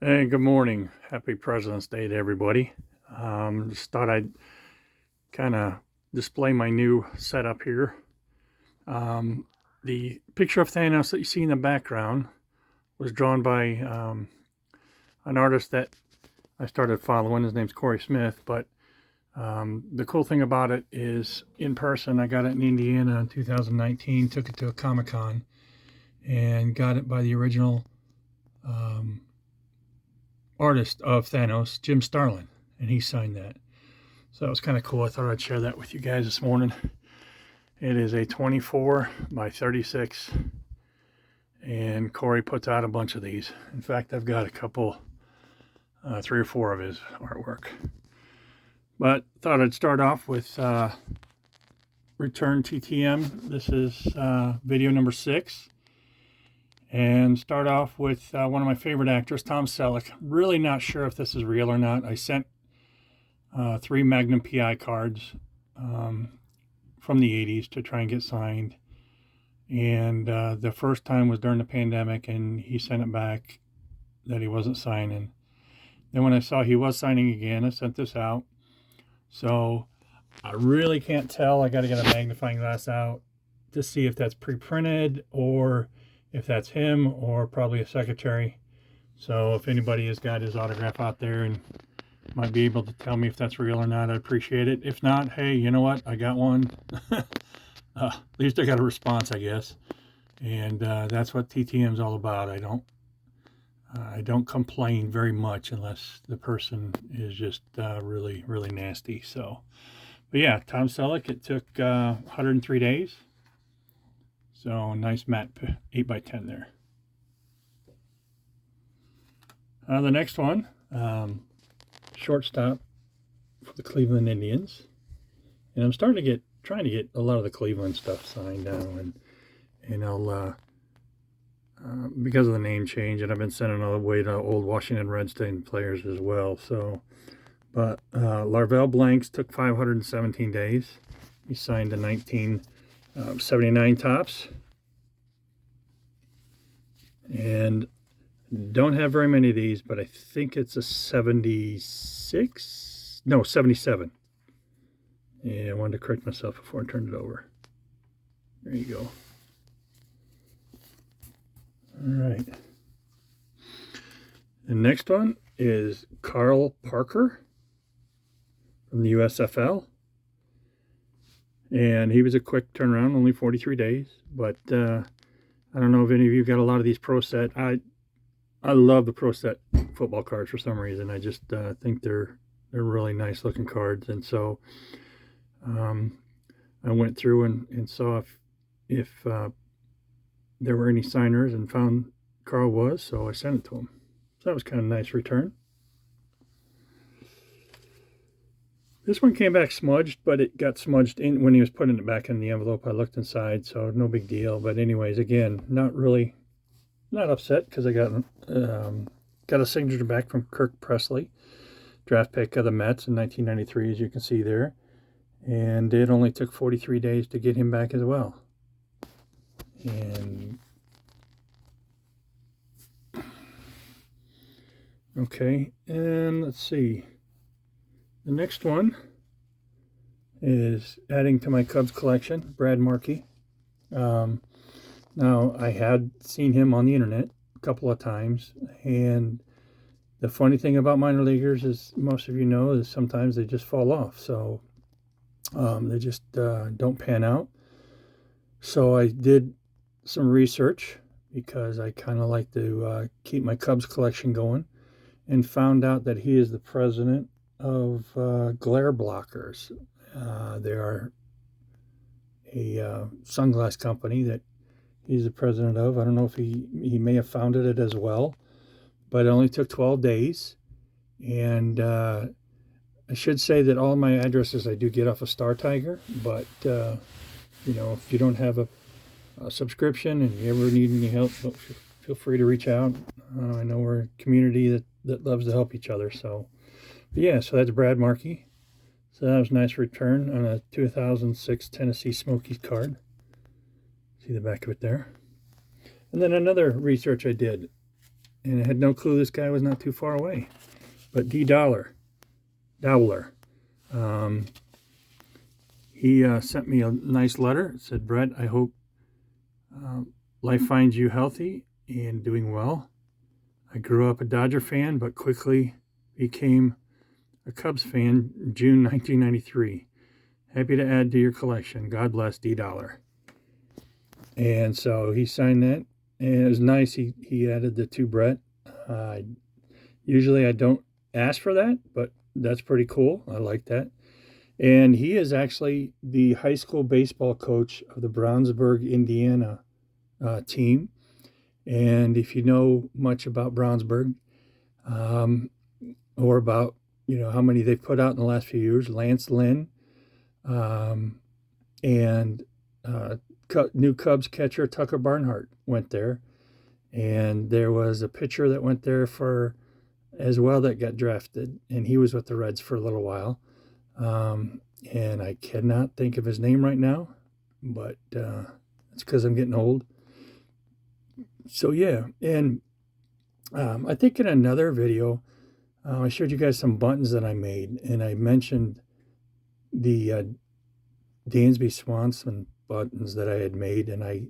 Hey, good morning. Happy President's Day to everybody. Just thought I'd kind of display my new setup here. The picture of Thanos that you see in the background was drawn by an artist that I started following. His name's Corey Smith. But the cool thing about it is in person, I got it in Indiana in 2019, took it to a Comic-Con, and got it by the original artist of Thanos, Jim Starlin, and he signed that. So that was kind of cool. I thought I'd share that with you guys this morning. It is a 24 by 36, and Corey puts out a bunch of these. In fact, I've got a couple, 3 or 4 of his artwork. But thought I'd start off with Return TTM. This is video number 6. And start off with one of my favorite actors, Tom Selleck. Really not sure if this is real or not. I sent 3 Magnum PI cards from the 80s to try and get signed. And the first time was during the pandemic, and he sent it back that he wasn't signing. Then when I saw he was signing again, I sent this out. So I really can't tell. I got to get a magnifying glass out to see if that's pre-printed or if that's him, or probably a secretary. So if anybody has got his autograph out there and might be able to tell me if that's real or not, I'd appreciate it. If not, hey, you know what? I got one. At least I got a response, I guess. And that's what TTM is all about. I don't complain very much unless the person is just really, really nasty. So, but yeah, Tom Selleck. It took 103 days. So nice matte 8x10 there. The next one, shortstop for the Cleveland Indians, and I'm trying to get a lot of the Cleveland stuff signed now, and I'll because of the name change, and I've been sending all the way to old Washington Redskins players as well. So, but Larvell Blanks took 517 days. He signed a 1979 Topps. And don't have very many of these, but I think it's a 76. No, 77. Yeah, I wanted to correct myself before I turned it over. There you go. All right. The next one is Carl Parker from the USFL. And he was a quick turnaround, only 43 days. But I don't know if any of you got a lot of these Pro Set. I love the Pro Set football cards for some reason. I just think they're really nice looking cards. And so I went through and saw if there were any signers, and found Carl was, so I sent it to him. So that was kind of a nice return. This one came back smudged, but it got smudged in when he was putting it back in the envelope. I looked inside, so no big deal. But anyways, again, not upset because I got a signature back from Kirk Presley, draft pick of the Mets in 1993, as you can see there. And it only took 43 days to get him back as well. And okay, and let's see. The next one is adding to my Cubs collection, Brad Markey. Now, I had seen him on the internet a couple of times, and the funny thing about minor leaguers is, most of you know, is sometimes they just fall off. So they just don't pan out. So I did some research because I kind of like to keep my Cubs collection going, and found out that he is the president of glare blockers. They are a sunglass company that he's the president of. I don't know if he may have founded it as well, but it only took 12 days. And I should say that all my addresses I do get off of Star Tiger, but if you don't have a subscription and you ever need any help, feel free to reach out. I know we're a community that loves to help each other. So yeah, so that's Brad Markey. So that was a nice return on a 2006 Tennessee Smokies card. See the back of it there. And then another research I did and I had no clue this guy was not too far away. But D. Dowler, he sent me a nice letter. It said, Brett, I hope life finds you healthy and doing well. I grew up a Dodger fan, but quickly became a Cubs fan in June 1993. Happy to add to your collection. God bless, D. Dollar. And so he signed that, and it was nice. He added the to Brett. Usually I don't ask for that, but that's pretty cool. I like that. And he is actually the high school baseball coach of the Brownsburg, Indiana team. And if you know much about Brownsburg, or about, you know, how many they've put out in the last few years, Lance Lynn, and new Cubs catcher Tucker Barnhart went there. And there was a pitcher that went there for as well that got drafted, and he was with the Reds for a little while. And I cannot think of his name right now, but it's because I'm getting old. So yeah, and I think in another video, I showed you guys some buttons that I made, and I mentioned the Dansby Swanson buttons that I had made, and I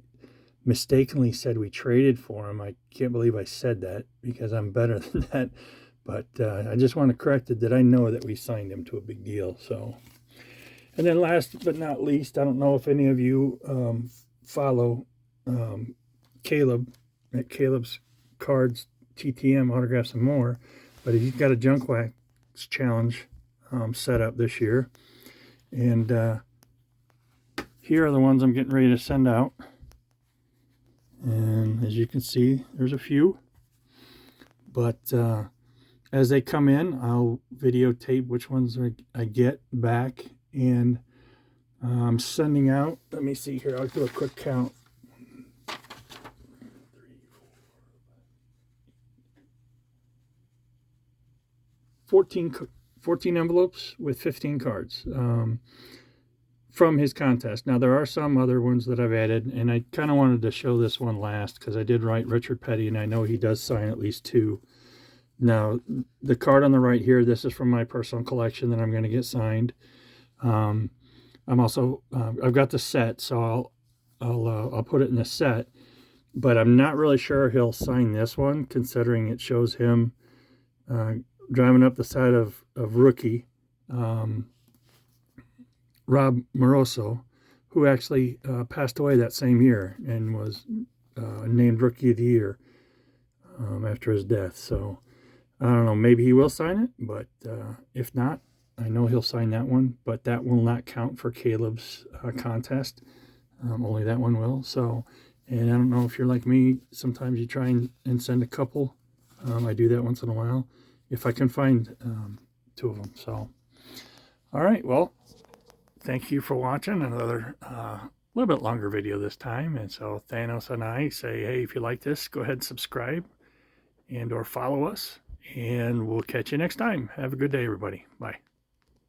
mistakenly said we traded for him. I can't believe I said that, because I'm better than that. But I just want to correct it that I know that we signed him to a big deal. So, and then last but not least, I don't know if any of you follow Caleb at Caleb's Cards, TTM, Autographs, and More. But he's got a junk wax challenge set up this year. And here are the ones I'm getting ready to send out. And as you can see, there's a few. But as they come in, I'll videotape which ones I get back. And I'm sending out, let me see here, I'll do a quick count. 14 envelopes with 15 cards from his contest. Now, there are some other ones that I've added, and I kind of wanted to show this one last because I did write Richard Petty, and I know he does sign at least 2. Now, the card on the right here, this is from my personal collection that I'm going to get signed. I'm also, I've got the set, so I'll put it in the set, but I'm not really sure he'll sign this one, considering it shows him driving up the side of rookie Rob Moroso, who actually passed away that same year and was named Rookie of the Year after his death. So I don't know, maybe he will sign it, but if not, I know he'll sign that one, but that will not count for Caleb's contest. Only that one will. So, and I don't know if you're like me, sometimes you try and send a couple. I do that once in a while, if I can find 2 of them. So, all right, well, thank you for watching another little bit longer video this time. And so Thanos and I say, hey, if you like this, go ahead and subscribe and or follow us, and we'll catch you next time. Have a good day, everybody. Bye.